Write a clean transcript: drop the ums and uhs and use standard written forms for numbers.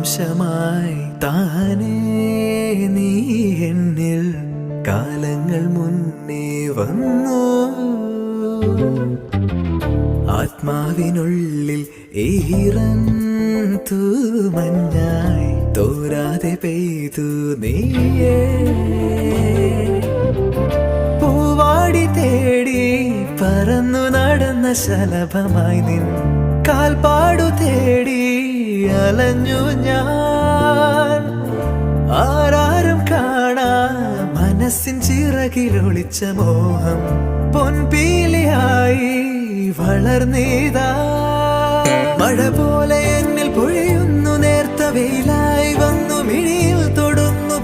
അംശമായി താനേ നീ എന്നിൽ കാലങ്ങൾ മുന്നേ വന്നു. ആത്മാവിനുള്ളിൽ ഈറൻ തൂമഞ്ഞായി തോരാതെ പെയ്തു നീയേ. പൂവാടി തേടി പറന്നു നടന്ന ശലഭമായി നിൻ കാൽപ്പാടു തേടി അലഞ്ഞു ഞാൻ. ആരാരും കാണാ മനസ്സിൻ ചിറകിലൊളിച്ച മോഹം പൊൻപീലിയായി വളർന്നീതാ. മഴ പോലെ എന്നിൽ പൊഴിയുന്നു നേർത്ത വെയിലാ.